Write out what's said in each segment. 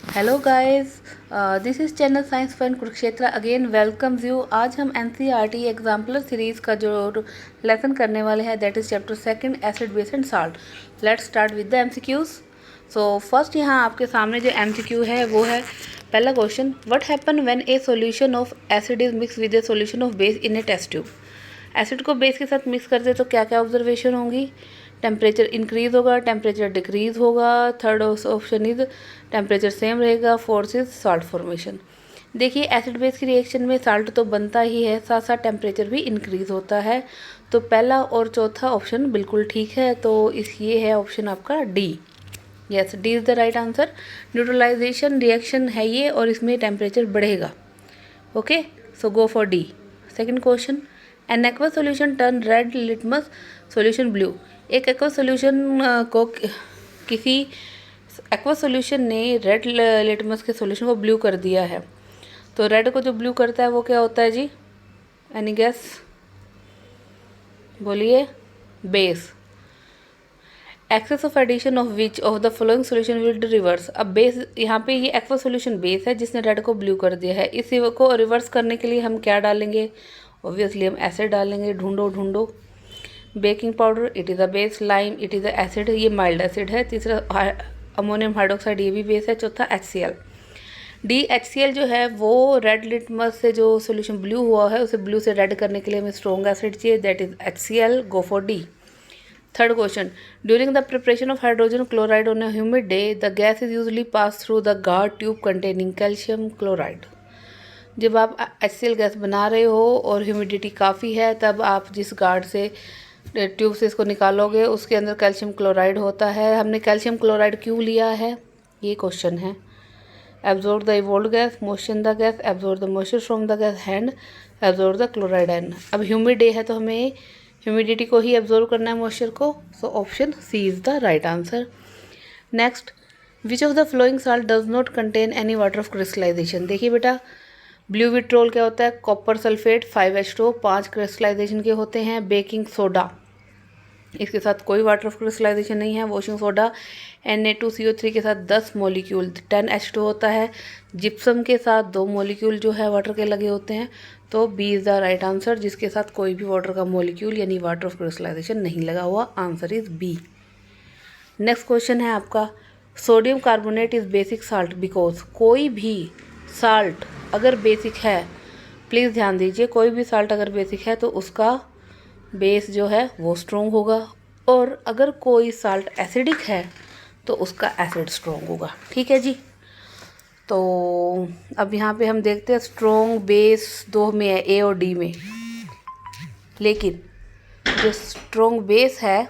Hello guys, this is channel science fun Kurukshetra again welcomes you. आज हम NCERT exemplar series का जो lesson करने वाले हैं that is chapter second acid base and salt. Let's start with the MCQs. So first यहाँ आपके सामने जो एमसीक्यू है वो है पहला question, what happen when a solution of acid is mix with a solution of base in a test tube. Acid को base के साथ मिक्स करते तो क्या क्या ऑब्जर्वेशन होंगी। टेम्परेचर इंक्रीज होगा, टेम्परेचर डिक्रीज होगा। Third option is temperature same रहेगा। Fourth is salt formation. देखिए एसिड बेस की रिएक्शन में साल्ट तो बनता ही है, साथ साथ टेम्परेचर भी इंक्रीज होता है। तो पहला और चौथा ऑप्शन बिल्कुल ठीक है। तो ये है ऑप्शन आपका D. Yes, D is the right answer. Neutralisation reaction है ये और इसमें टेम्परेचर बढ़ेगा। Okay, so go for D. Second question, an aqua solution turn red litmus solution blue. एक एक्वा सोल्यूशन को किसी एक्वा सोल्यूशन ने रेड लिटमस के सोल्यूशन को ब्लू कर दिया है। तो रेड को जो ब्लू करता है वो क्या होता है जी? Any guess? बोलिए। Base. Excess of addition of which of the following solution will reverse. अब बेस यहाँ पे ये एक्वा सोल्यूशन बेस है जिसने रेड को ब्लू कर दिया है। इसी को रिवर्स करने के लिए हम क्या डालेंगे? ऑब्वियसली हम एसिड डालेंगे। ढूंढो ढूंढो। Baking powder, it is a base. Lime, it is a acid, ये माइल्ड एसिड है। तीसरा अमोनियम हाइड्रोक्साइड, ये भी बेस है। चौथा HCl। DHCl जो है वो रेड लिटमस से जो सोल्यूशन ब्लू हुआ है उसे ब्लू से रेड करने के लिए हमें स्ट्रॉन्ग एसिड चाहिए, that is HCl। Go for D. Third question, during the preparation of hydrogen chloride on a humid day the gas is usually pass through the guard tube containing calcium chloride. जब आप HCl gas बना रहे हो और humidity काफ़ी है तब आप जिस गार्ड से ट्यूब से इसको निकालोगे उसके अंदर कैल्शियम क्लोराइड होता है। हमने कैल्शियम क्लोराइड क्यों लिया है, ये क्वेश्चन है। Absorb the evolved gas, motion the gas, absorb the moisture from the gas hand, absorb the chloride and. अब ह्यूमिड डे है तो हमें ह्यूमिडिटी को ही एब्जॉर्ब करना है, मॉइस्चर को। So option C is the right answer. Next, which of the flowing salt does not contain any water of crystallisation. देखिए बेटा, ब्लू विट्रोल क्या होता है? कॉपर सल्फेट 5H2O, 5 क्रिस्टलाइजेशन के होते हैं। बेकिंग सोडा, इसके साथ कोई वाटर ऑफ क्रिस्टलाइजेशन नहीं है। वॉशिंग सोडा Na2CO3 के साथ 10 मॉलिक्यूल 10H2 होता है। जिप्सम के साथ 2 मॉलिक्यूल जो है वाटर के लगे होते हैं। तो B is the right answer, जिसके साथ कोई भी वाटर का मॉलिक्यूल यानी वाटर ऑफ क्रिस्टलाइजेशन नहीं लगा हुआ। Answer is B. Next question है आपका, sodium carbonate is basic salt because. कोई भी साल्ट अगर बेसिक है, प्लीज़ ध्यान दीजिए, कोई भी साल्ट अगर बेसिक है तो उसका बेस जो है वो स्ट्रॉन्ग होगा, और अगर कोई साल्ट एसिडिक है तो उसका एसिड स्ट्रॉन्ग होगा। ठीक है जी। तो अब यहाँ पे हम देखते हैं स्ट्रॉन्ग बेस दो में है, ए और डी में। लेकिन जो स्ट्रॉन्ग बेस है,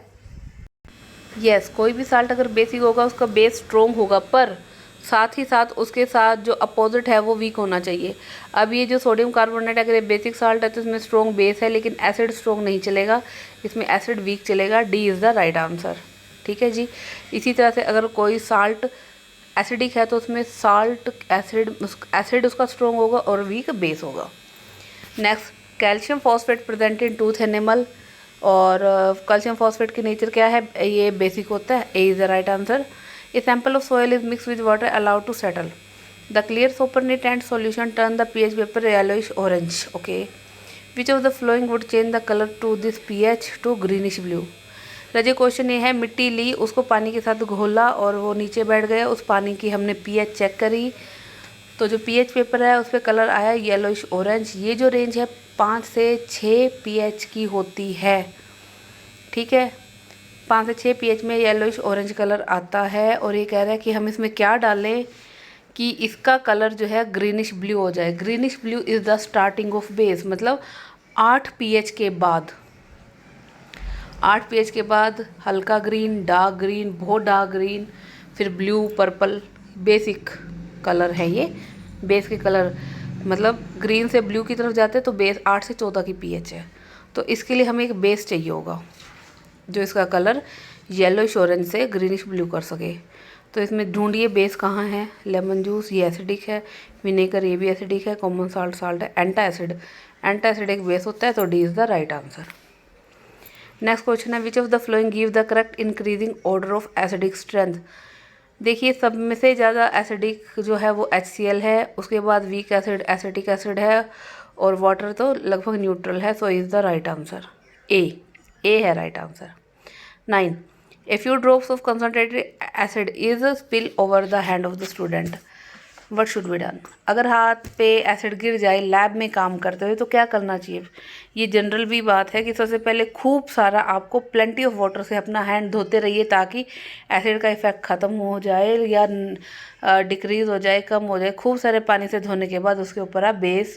यस, कोई भी साल्ट अगर बेसिक होगा उसका बेस स्ट्रॉन्ग होगा, पर साथ ही साथ उसके साथ जो अपोजिट है वो वीक होना चाहिए। अब ये जो सोडियम कार्बोनेट अगर ये बेसिक साल्ट है तो इसमें स्ट्रॉन्ग बेस है लेकिन एसिड स्ट्रॉन्ग नहीं चलेगा, इसमें एसिड वीक चलेगा। D is the right answer. ठीक है जी। इसी तरह से अगर कोई साल्ट एसिडिक है तो उसमें साल्ट एसिड उसका स्ट्रॉन्ग होगा और वीक बेस होगा। Next, calcium phosphate present in tooth animal, और कैल्शियम फॉस्फेट की नेचर क्या है? ये बेसिक होता है। ए is the right answer. A sample of soil is mixed with water allowed to settle. The clear supernatant solution turn the pH paper yellowish orange. Okay. Which of the following would change the color to this pH to greenish blue? Raje question ये है, मिट्टी ली, उसको पानी के साथ घोला और वो नीचे बैठ गया। उस पानी की हमने pH चेक करी तो जो pH पेपर है उस पर कलर आया येलोइश ऑरेंज। ये जो रेंज है 5 से 6 pH की होती है। ठीक है, 5 से 6 pH में येलोइश ऑरेंज कलर आता है। और ये कह रहा है कि हम इसमें क्या डालें कि इसका कलर जो है ग्रीनिश ब्लू हो जाए। Greenish blue is the starting of base, मतलब 8 pH के बाद, 8 pH के बाद हल्का ग्रीन, डार्क ग्रीन, बहुत डार्क ग्रीन, फिर ब्लू, पर्पल, बेसिक कलर है ये। बेस के कलर मतलब ग्रीन से ब्लू की तरफ जाते हैं तो बेस 8 से 14 की pH है। तो इसके लिए हमें एक बेस चाहिए होगा जो इसका कलर येलोइश ऑरेंज से ग्रीनिश ब्लू कर सके। तो इसमें ढूंढिए बेस कहाँ है। लेमन जूस, ये एसिडिक है। विनेगर, ये भी एसिडिक है। कॉमन साल्ट, साल्ट है। एंटासिड एक बेस होता है, तो D is the right answer. Next question है, which of the following give the correct increasing order of acidic strength. देखिए सब में से ज़्यादा एसिडिक जो है वो HCl है, उसके बाद वीक एसिड एसिटिक एसिड है, और वाटर तो लगभग न्यूट्रल है। So is the right answer A है right answer. 9. A few drops of concentrated acid is spill over the hand of the student. What should be done? अगर हाथ पे acid गिर जाए लैब में काम करते हुए तो क्या करना चाहिए? ये जनरल भी बात है कि सबसे पहले खूब सारा आपको प्लेंटी ऑफ वाटर से अपना हैंड धोते रहिए ताकि एसिड का इफेक्ट ख़त्म हो जाए या डिक्रीज़ हो जाए, कम हो जाए। खूब सारे पानी से धोने के बाद उसके ऊपर आप बेस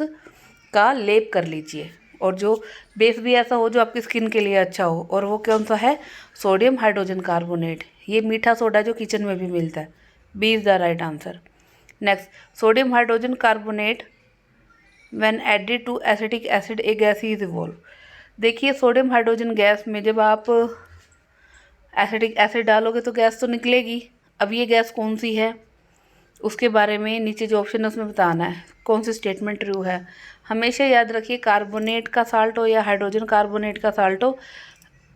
का लेप कर लीजिए, और जो बेस भी ऐसा हो जो आपकी स्किन के लिए अच्छा हो। और वो कौन सा है? Sodium hydrogen carbonate. ये मीठा सोडा जो किचन में भी मिलता है। B is the right answer. Next, sodium hydrogen carbonate when added to acetic acid a gas is evolve. देखिए सोडियम हाइड्रोजन गैस में जब आप एसिटिक एसिड डालोगे तो गैस तो निकलेगी। अब ये गैस कौन सी है उसके बारे में नीचे जो ऑप्शन है उसमें बताना है कौन सी स्टेटमेंट ट्रू है। हमेशा याद रखिए कार्बोनेट का साल्ट हो या हाइड्रोजन कार्बोनेट का साल्ट हो,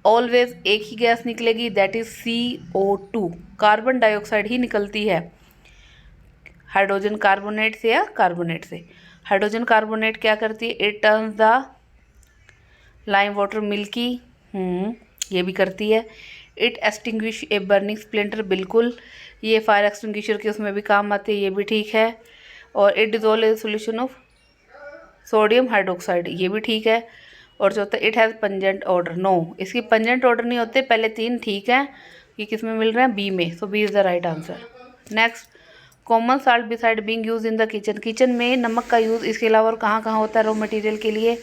ऑलवेज एक ही गैस निकलेगी, that is CO2। Carbon dioxide ही निकलती है हाइड्रोजन कार्बोनेट से या कार्बोनेट से। हाइड्रोजन कार्बोनेट क्या करती है? It turns the lime water milky, ये भी करती है। It extinguish a burning splinter, बिल्कुल ये फायर एक्सटिंग्विशर के उसमें भी काम आती है, ये भी ठीक है। और it dissolve a solution of sodium hydroxide, ये भी ठीक है। और चौथा, it has pungent order, no इसकी पंजेंट ऑर्डर नहीं होते। पहले तीन ठीक है, ये किस में मिल रहे हैं? बी में। So B is the right answer. Next, common salt beside being use in the kitchen. Kitchen में नमक का यूज़ इसके अलावा और कहाँ कहाँ होता है रॉ मटेरियल के लिए?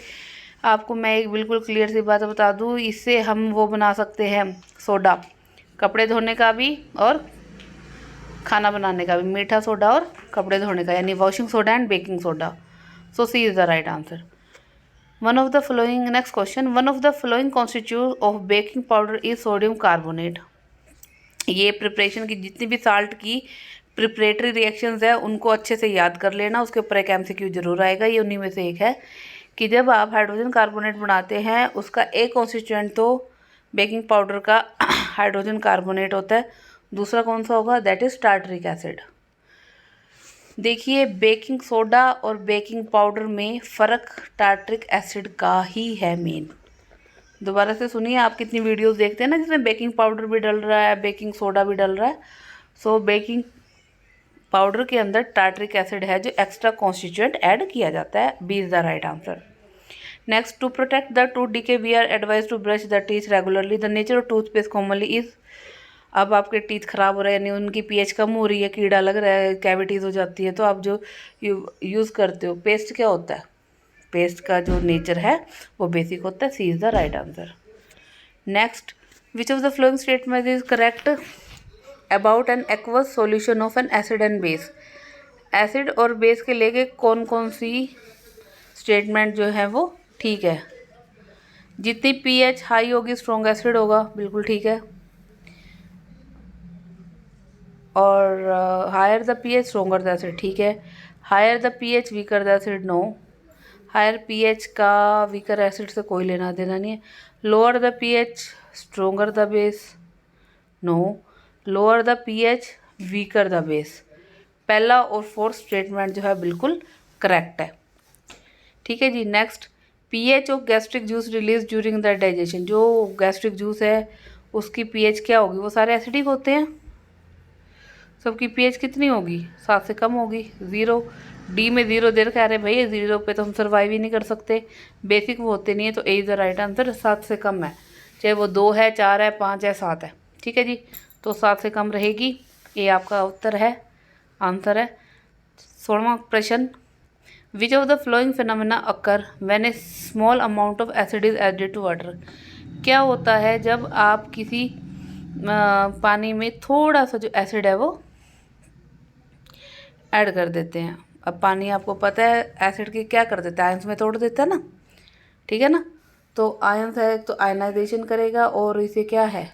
आपको मैं एक बिल्कुल क्लियर सी बात बता दूँ, इससे हम वो बना सकते हैं सोडा, कपड़े धोने का भी और खाना बनाने का भी, मीठा सोडा और कपड़े धोने का, यानी washing soda and baking soda. So C is the right answer. One of the flowing, next question, one of the flowing constitute of baking powder is sodium carbonate. ये प्रिपरेशन की जितनी भी साल्ट की प्रिपरेटरी रिएक्शंस है उनको अच्छे से याद कर लेना, उसके ऊपर एक MCQ जरूर आएगा। ये उन्हीं में से एक है कि जब आप हाइड्रोजन कार्बोनेट बनाते हैं उसका एक कॉन्स्टिट्यूएंट तो बेकिंग पाउडर का हाइड्रोजन कार्बोनेट होता है, दूसरा कौन सा होगा? That is tartaric acid. देखिए बेकिंग सोडा और बेकिंग पाउडर में फ़र्क टार्टरिक एसिड का ही है मेन। दोबारा से सुनिए, आप कितनी वीडियोस देखते हैं ना जिसमें बेकिंग पाउडर भी डल रहा है, बेकिंग सोडा भी डल रहा है। सो बेकिंग पाउडर के अंदर टार्टरिक एसिड है जो एक्स्ट्रा कॉन्स्टिट्यूएंट ऐड किया जाता है। B is the right answer. Next, to protect the tooth decay we are advise to brush the teeth regularly. The nature of toothpaste commonly is. अब आपके teeth खराब हो रहे हैं, यानी उनकी pH कम हो रही है, कीड़ा लग रहा है, कैविटीज़ हो जाती है, तो आप जो यूज़ करते हो पेस्ट क्या होता है? पेस्ट का जो नेचर है वो बेसिक होता है। C is the right answer. Next, which of the following statement is correct about an aqueous solution of an acid and base. Acid और बेस के लेके कौन कौन सी स्टेटमेंट जो है वो ठीक है? जितनी pH हाई होगी स्ट्रॉन्ग एसिड होगा, बिल्कुल ठीक है। और higher the pH stronger the acid, ठीक है। Higher the pH weaker the acid, no. Higher pH का वीकर एसिड से कोई लेना देना नहीं है। Lower the pH stronger the base, no. Lower the pH weaker the base. पहला और फोर्थ स्टेटमेंट जो है बिल्कुल करेक्ट है, ठीक है जी। Next, pH of gastric juice release during the digestion. जो गैस्ट्रिक जूस है उसकी pH क्या होगी? वो सारे एसिडिक होते हैं, सबकी pH कितनी होगी? 7 से कम होगी, 0। डी में 0 दे रखा है, अरे भाई 0 पे तो हम सर्वाइव ही नहीं कर सकते, बेसिक वो होते नहीं है। तो ए इज़ द राइट आंसर। 7 से कम है, चाहे वो 2 है, 4 है, 5 है, 7 है, ठीक है जी। तो 7 से कम रहेगी, ये आपका उत्तर है, आंसर है। 16वां प्रश्न, which of the flowing phenomena occur when a small amount of acid is added to water. क्या होता है जब आप किसी पानी में थोड़ा सा जो एसिड है वो ऐड कर देते हैं? अब पानी आपको पता है एसिड की क्या कर देता है? आयंस में तोड़ देता है ना, ठीक है ना। तो आयंस है तो आयनाइजेशन करेगा और इसे क्या है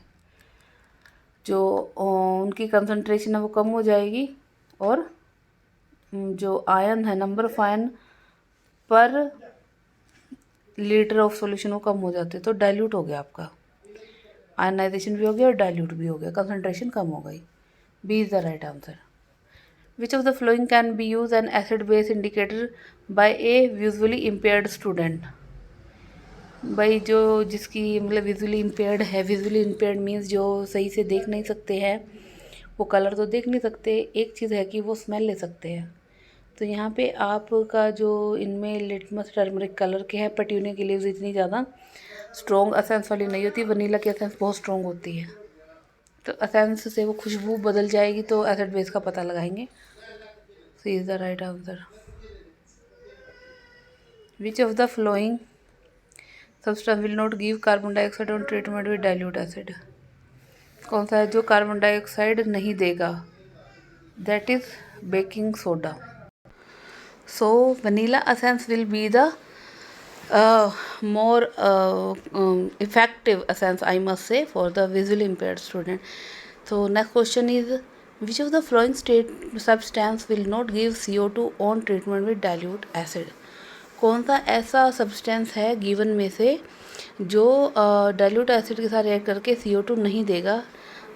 जो उनकी कंसंट्रेशन है वो कम हो जाएगी, और जो आयन है नंबर ऑफ आयन पर लीटर ऑफ सॉल्यूशन वो कम हो जाते हैं। तो डाइल्यूट हो गया आपका, आयनाइजेशन भी हो गया और डाइल्यूट भी हो गया, कंसंट्रेशन कम हो गई। B is the right answer. Which of the following can be used an acid base indicator by a visually impaired student? भाई जो जिसकी मतलब विजुअली इम्पेयर्ड है, विजुअली इम्पेयर्ड मीन्स जो सही से देख नहीं सकते हैं, वो कलर तो देख नहीं सकते, एक चीज़ है कि वो स्मेल ले सकते हैं। तो यहाँ पे आपका जो इनमें लिटमस टर्मरिक कलर के हैं, पेट्यूनिया की लीव्स इतनी ज़्यादा स्ट्रॉन्ग असेंस वाली नहीं होती, वनीला की असेंस बहुत स्ट्रॉन्ग होती है। तो असेंस से वो खुशबू बदल जाएगी, तो एसिड बेस का पता लगाएंगे। C is the right answer. Which of the following substance will not give carbon dioxide on treatment with dilute acid? कौन सा है जो कार्बन डाइऑक्साइड नहीं देगा? That is baking soda. So vanilla essence will be the more effective essence, I must say, for the visually impaired student. So next question is, which of the following state substance will not give CO2 on treatment with dilute acid? कौन सा ऐसा substance है given में से जो dilute acid के साथ react करके CO2 नहीं देगा?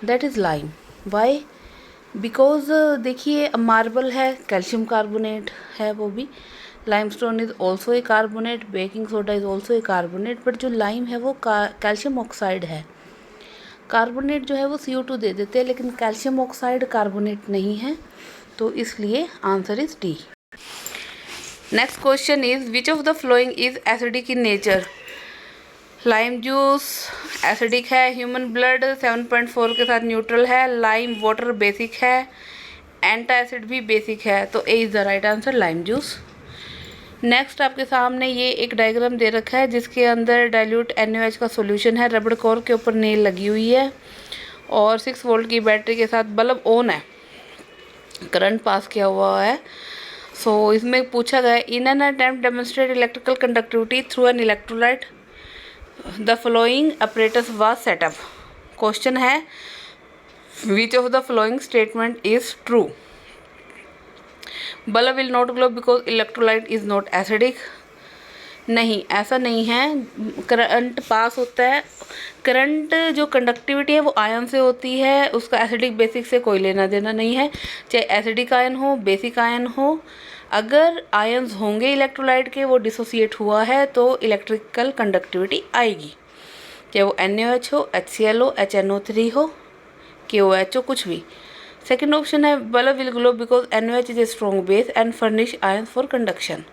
That is lime. Why? Because देखिए मार्बल है, कैल्शियम कार्बोनेट है, वो भी limestone is also a carbonate, baking soda is also a carbonate, but जो लाइम है वो कैल्शियम ऑक्साइड है। कार्बोनेट जो है वो CO2 दे देते हैं, लेकिन कैल्शियम ऑक्साइड कार्बोनेट नहीं है, तो इसलिए answer is D. Next question is, which of the following is acidic in nature? Lime juice acidic है, ह्यूमन ब्लड 7.4 के साथ न्यूट्रल है, लाइम वाटर बेसिक है, एंटा एसिड भी बेसिक है, तो ए is the right answer, lime juice. Next आपके सामने ये एक डायग्राम दे रखा है जिसके अंदर डाइल्यूट NaOH का सॉल्यूशन है, रबड़ कोर के ऊपर नेल लगी हुई है और 6 वोल्ट की बैटरी के साथ बल्ब ऑन है, करंट पास किया हुआ है। सो इसमें पूछा गया, in an attempt demonstrate electrical conductivity through an electrolyte the following apparatus was setup. Question है, which of the following statement is true? Bulb will not glow because electrolyte is not acidic. नहीं, ऐसा नहीं है। Current पास होता है, current जो conductivity है वो आयन से होती है, उसका एसिडिक बेसिक से कोई लेना देना नहीं है, चाहे एसिडिक आयन हो बेसिक आयन हो। अगर आयन्स होंगे इलेक्ट्रोलाइट के, वो डिसोसिएट हुआ है तो इलेक्ट्रिकल कंडक्टिविटी आएगी, चाहे वो NaOH हो, HCl हो, HNO3 हो, KOH हो, कुछ भी। सेकेंड ऑप्शन है, bulb will glow because NaOH is a strong base and furnish ions for conduction.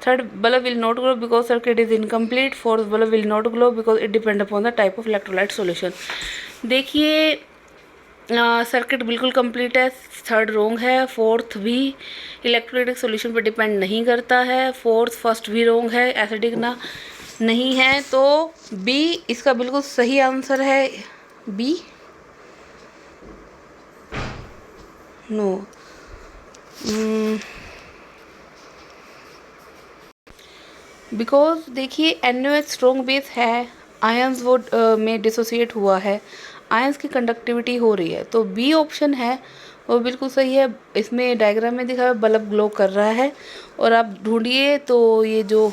Third, bulb will not glow because circuit is incomplete. Fourth, bulb will not glow because it depend upon the type of electrolyte solution. देखिए circuit बिल्कुल complete है, third रोंग है। Fourth भी electrolytic solution पर depend नहीं करता है। First भी रोंग है, एसिडिक ना नहीं है, तो बी इसका बिल्कुल सही आंसर है, बी। नो, बिकॉज देखिए NaOH स्ट्रॉन्ग बेस है, आयंस वो में डिसोसिएट हुआ है, आयंस की कंडक्टिविटी हो रही है, तो बी ऑप्शन है वो बिल्कुल सही है। इसमें डायग्राम में दिखा है बल्ब ग्लो कर रहा है, और आप ढूंढिए तो ये जो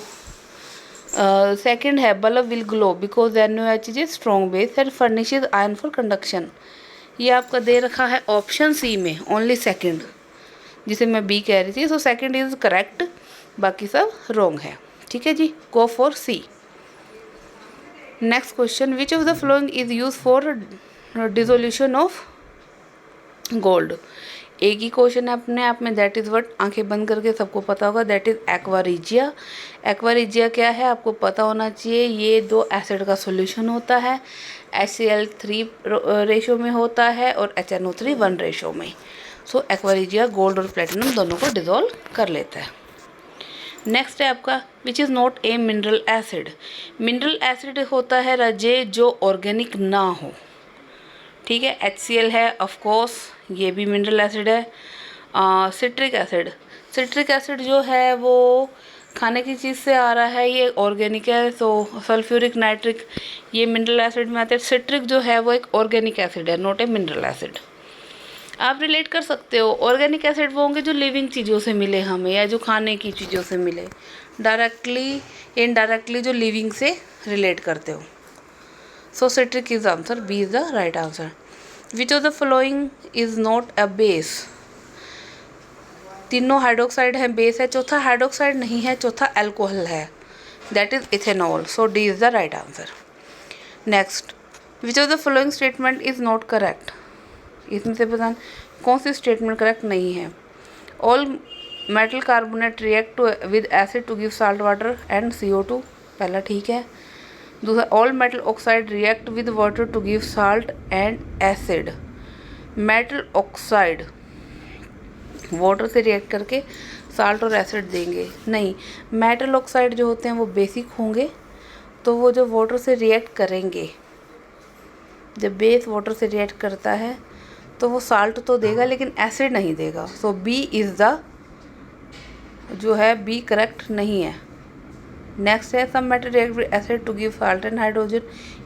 सेकंड है, bulb will glow because NaOH is a strong base and furnishes ion for conduction, ये आपका दे रखा है ऑप्शन सी में, ओनली सेकंड, जिसे मैं बी कह रही थी। सो सेकंड इज करेक्ट, बाकी सब रॉन्ग है। ठीक है जी, go for C. Next question, which of the following is use for dissolution of gold? एक ही क्वेश्चन है अपने आप में, दैट इज़ व्हाट, आंखें बंद करके सबको पता होगा, that is aqua regia. Aqua regia क्या है आपको पता होना चाहिए, ये 2 एसिड का सॉल्यूशन होता है, HCl3 रेशो में होता है और HNO3 1 रेशो में। सो एक्वा रिजिया गोल्ड और प्लेटिनम दोनों को डिजोल्व कर लेता है। नेक्स्ट है आपका, which is not a mineral acid? Mineral acid होता है राजे जो ऑर्गेनिक ना हो, ठीक है। HCl है ऑफकोर्स, ये भी मिनरल एसिड है। सिट्रिक एसिड, सिट्रिक एसिड जो है वो खाने की चीज़ से आ रहा है, ये ऑर्गेनिक है। तो सल्फ्यूरिक, नाइट्रिक ये मिनरल एसिड में आते हैं। सिट्रिक जो है वो एक ऑर्गेनिक एसिड है, नॉट ए मिनरल एसिड। आप रिलेट कर सकते हो, ऑर्गेनिक एसिड वो होंगे जो लिविंग चीज़ों से मिले हमें, या जो खाने की चीज़ों से मिले, डायरेक्टली इनडायरेक्टली जो लिविंग से रिलेट करते हो। So citric is answer, B is the right answer. Which of the following is not a base. तीनों हाइड्रोक्साइड है, बेस है, चौथा हाइड्रोक्साइड नहीं है, चौथा अल्कोहल है, that is ethanol. So D is the right answer. Next, which of the following statement is not correct. इसमें से पता कौन सी स्टेटमेंट करेक्ट नहीं है। All metal carbonate react with acid to give salt water and CO2, पहला ठीक है। दूसरा, all metal oxide react with water to give salt and acid. Metal oxide water से रिएक्ट करके साल्ट और एसिड देंगे, नहीं। मेटल ऑक्साइड जो होते हैं वो बेसिक होंगे, तो वो जो वाटर से रिएक्ट करेंगे, जब बेस वाटर से रिएक्ट करता है तो वो साल्ट तो देगा लेकिन एसिड नहीं देगा। सो बी इज़ द जो है बी करेक्ट नहीं है। नेक्स्ट है, some metal react with acid to give salt and hydrogen,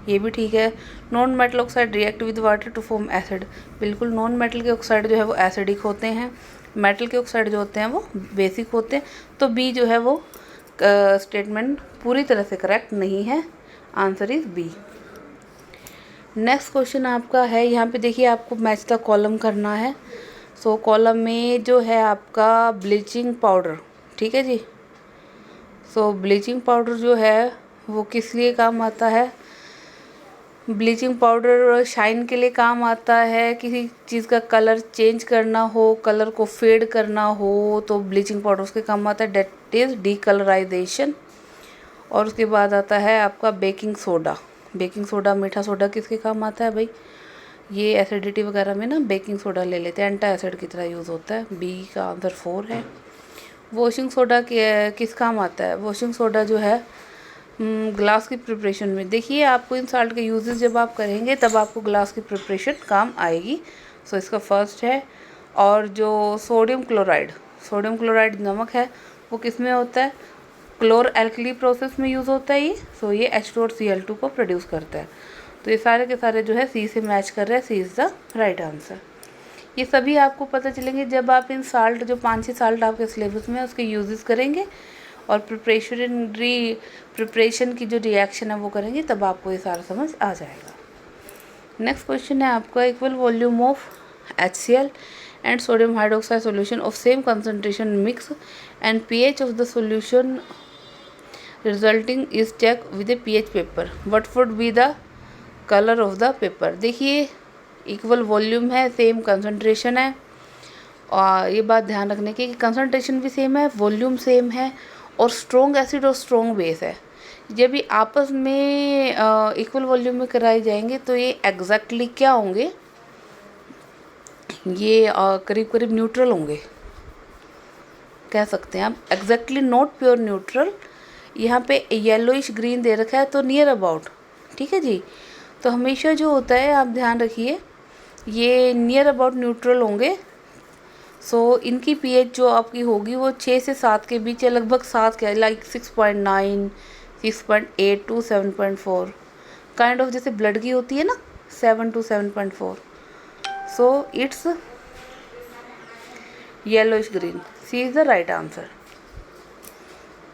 ये भी ठीक है। Non metal oxide react with water to form acid, बिल्कुल नॉन मेटल के ऑक्साइड जो है वो एसिडिक होते हैं, मेटल के ऑक्साइड जो होते हैं वो बेसिक होते हैं। तो बी जो है वो स्टेटमेंट पूरी तरह से करेक्ट नहीं है, answer is B. Next question आपका है, यहाँ पे देखिए आपको मैच द कॉलम करना है। सो कॉलम में जो है आपका ब्लीचिंग पाउडर, ठीक है जी। सो ब्लीचिंग पाउडर जो है वो किस लिए काम आता है। ब्लीचिंग पाउडर शाइन के लिए काम आता है, किसी चीज़ का कलर चेंज करना हो, कलर को फेड करना हो तो ब्लीचिंग पाउडर उसके काम आता है, डेट इज़ डीकलराइजेशन। और उसके बाद आता है आपका बेकिंग सोडा। बेकिंग सोडा, मीठा सोडा किसके काम आता है भाई, ये एसिडिटी वगैरह में ना बेकिंग सोडा ले लेते हैं, एंटा एसिड की तरह यूज़ होता है। बी का आंसर 4 है। वॉशिंग सोडा किस काम आता है। वॉशिंग सोडा जो है ग्लास की प्रिपरेशन में, देखिए आपको इन साल्ट के यूजेस जब आप करेंगे तब आपको ग्लास की प्रिपरेशन काम आएगी। सो इसका फर्स्ट है। और जो सोडियम क्लोराइड नमक है वो किस में होता है, क्लोर एल्कली प्रोसेस में यूज़ होता है ये। सो ये H2 और Cl2 को प्रोड्यूस करता है। तो ये सारे के सारे जो है सी से मैच कर रहे हैं, सी इज़ द राइट आंसर। ये सभी आपको पता चलेंगे जब आप इन साल्ट, जो 5-6 साल्ट आपके सिलेबस में है उसके यूजेस करेंगे और प्रिपरेशन की जो रिएक्शन है वो करेंगे, तब आपको ये सारा समझ आ जाएगा। नेक्स्ट क्वेश्चन है आपका, equal volume of HCl and sodium hydroxide solution of same concentration mix and pH of the solution resulting is checked with a pH paper. What would be the color of the paper? देखिए equal volume है, same concentration है, और ये बात ध्यान रखने की कि कंसंट्रेशन भी सेम है, वॉल्यूम सेम है, और स्ट्रॉन्ग एसिड और स्ट्रॉन्ग बेस है। जब भी आपस में इक्वल वॉल्यूम में कराए जाएंगे तो ये एग्जैक्टली क्या होंगे, ये करीब करीब न्यूट्रल होंगे, कह सकते हैं आप। एग्जैक्टली नॉट प्योर न्यूट्रल, यहाँ पे येलोइश ग्रीन दे रखा है तो नियर अबाउट, ठीक है जी। तो हमेशा जो होता है आप ध्यान रखिए, ये नियर अबाउट न्यूट्रल होंगे। सो इनकी पीएच जो आपकी होगी वो 6 से 7 के बीच है, लगभग 7 के, लाइक 6.9, 6.8 to 7.4 काइंड ऑफ, जैसे ब्लड की होती है ना 7 to 7.4। So it's yellowish green, C is the right answer.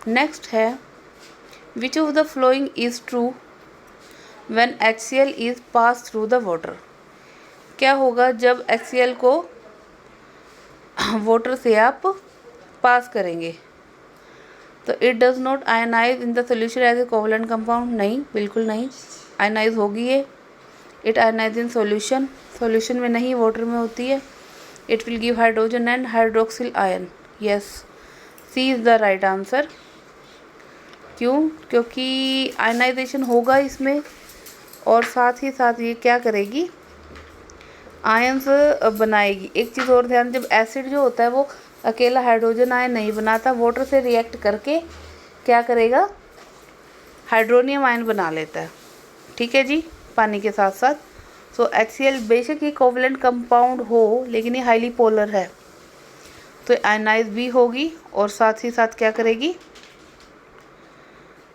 Next है, which of the following is true when HCl is pass through the water. क्या होगा जब HCl को वाटर से आप पास करेंगे। तो it does not ionise in the solution as a covalent compound, नहीं, बिल्कुल नहीं, आयनाइज होगी ये। इट आयनाइज इन सॉल्यूशन में नहीं, वाटर में होती है। It will give hydrogen and hydroxyl ion, yes, C is the right answer. क्यों, क्योंकि आयनाइजेशन होगा इसमें, और साथ ही साथ ये क्या करेगी, आयंस बनाएगी। एक चीज़ और ध्यान, जब एसिड जो होता है वो अकेला हाइड्रोजन आयन नहीं बनाता, वाटर से रिएक्ट करके क्या करेगा, हाइड्रोनियम आयन बना लेता है, ठीक है जी, पानी के साथ साथ। सो HCl बेशक ये कोवलेंट कंपाउंड हो, लेकिन ये हाईली पोलर है, तो आयनाइज भी होगी और साथ ही साथ क्या करेगी,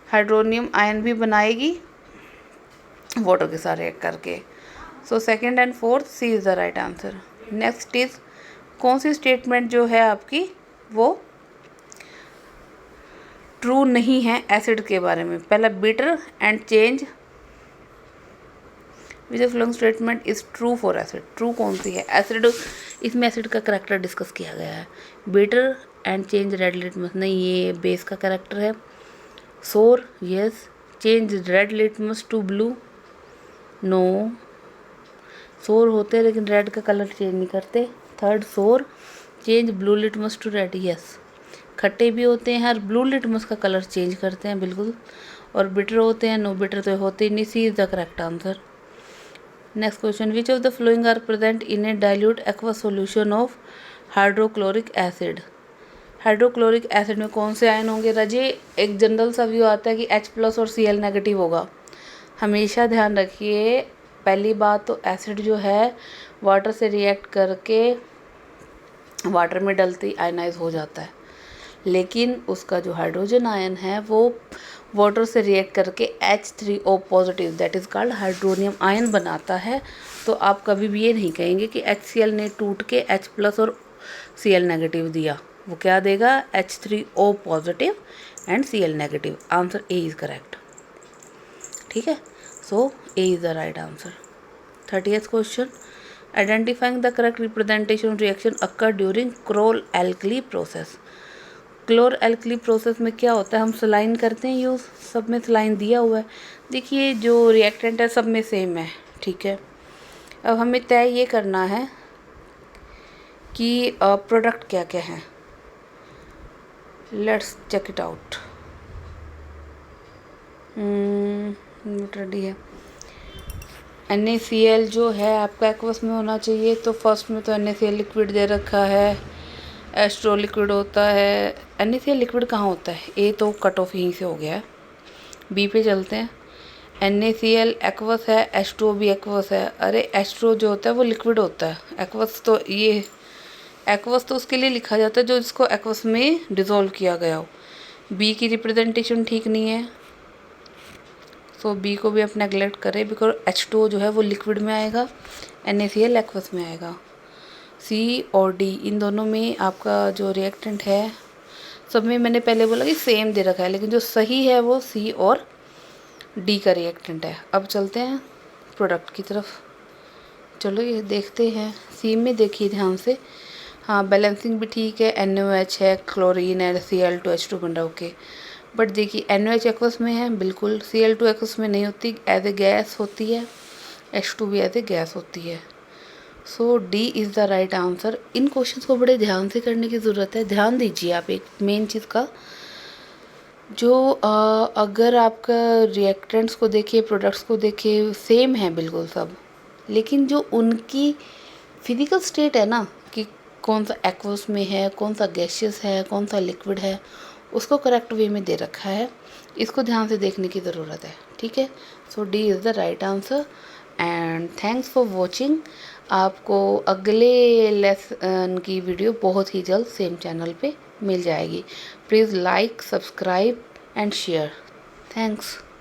हाइड्रोनियम आयन भी बनाएगी वाटर के साथ रिएक्ट करके। So second and fourth, C is the right answer. Next is, कौन सी स्टेटमेंट जो है आपकी वो ट्रू नहीं है एसिड के बारे में। पहला, bitter and change which of following statement is true for acid, true कौन सी है? एसिड, इसमें एसिड का करेक्टर डिस्कस किया गया है। Bitter and change red litmus, नहीं ये बेस का करेक्टर है। Sour, yes. Change red litmus to blue, no. Sour होते हैं लेकिन रेड का कलर चेंज नहीं करते। Third, sour change blue litmus to red, yes. खट्टे भी होते हैं और ब्लू लिटमस का कलर चेंज करते हैं, बिल्कुल। और बिटर होते हैं, नो। बिटर तो होते ही नहीं, C is the correct answer. Next question, which of the following are present in a dilute aqua solution of hydrochloric acid? Hydrochloric acid में कौन से आयन होंगे राजे? एक जनरल सा व्यू आता है कि H+ और Cl नेगेटिव होगा। हमेशा ध्यान रखिए, पहली बात तो एसिड जो है वाटर से रिएक्ट करके वाटर में डलती आयनाइज हो जाता है, लेकिन उसका जो हाइड्रोजन आयन है वो वाटर से रिएक्ट करके H3O positive that is called hydronium ion बनाता है। तो आप कभी भी ये नहीं कहेंगे कि HCl ने टूट के H+ और Cl नेगेटिव दिया, वो क्या देगा? H3O positive and Cl negative. Answer A is correct, ठीक है। So A is the right answer. 30th question, identifying the correct representation reaction occur during chlor alkali process. Chlor alkali process में क्या होता है? हम सलाइन करते हैं यूज़, सब में सलाइन दिया हुआ है। देखिए जो रिएक्टेंट है सब में सेम है, ठीक है। अब हमें तय ये करना है कि प्रोडक्ट क्या क्या है। Let's check it out. Ready है। NaCl जो है आपका एक्वस में होना चाहिए, तो फर्स्ट में तो NaCl लिक्विड दे रखा है, H2O लिक्विड होता है। NaCl लिक्विड कहाँ होता है? ए तो कट ऑफ यहीं से हो गया है। बी पे चलते हैं। NaCl एक्वस है, H2O भी एक्वस है। अरे H2O जो होता है वो लिक्विड होता है, एक्वस तो ये एक्वस तो उसके लिए लिखा जाता है जो इसको एक्वस में डिज़ोल्व किया गया हो। बी की रिप्रेजेंटेशन ठीक नहीं है, सो बी को भी आप नेगलेक्ट करें, बिकॉज H2O जो है वो लिक्विड में आएगा, NaCl एक्वस में आएगा। सी और डी इन दोनों में आपका जो रिएक्टेंट है, सब में मैंने पहले बोला कि सेम दे रखा है, लेकिन जो सही है वो सी और डी का रिएक्टेंट है। अब चलते हैं प्रोडक्ट की तरफ। चलो ये देखते हैं। सी में देखिए ध्यान से, हाँ बैलेंसिंग भी ठीक है, NaOH है, क्लोरीन है, Cl2H2 बन रहा, ओके। बट देखिए NaOH एक्वस में है, बिल्कुल। Cl2 एक्वस में नहीं होती, एज ए गैस होती है। H2 भी एज ए गैस होती है। So D is the right answer. इन क्वेश्चंस को बड़े ध्यान से करने की ज़रूरत है। ध्यान दीजिए आप एक मेन चीज़ का, जो अगर आपका रिएक्टेंट्स को देखिए, प्रोडक्ट्स को देखिए, सेम है बिल्कुल सब, लेकिन जो उनकी फिजिकल स्टेट है ना, कि कौन सा एक्वस में है, कौन सा गैसियस है, कौन सा लिक्विड है, उसको करेक्ट वे में दे रखा है। इसको ध्यान से देखने की ज़रूरत है, ठीक है। So D is the right answer and thanks for watching. आपको अगले लेसन की वीडियो बहुत ही जल्द सेम चैनल पे मिल जाएगी। Please like, subscribe and share. Thanks.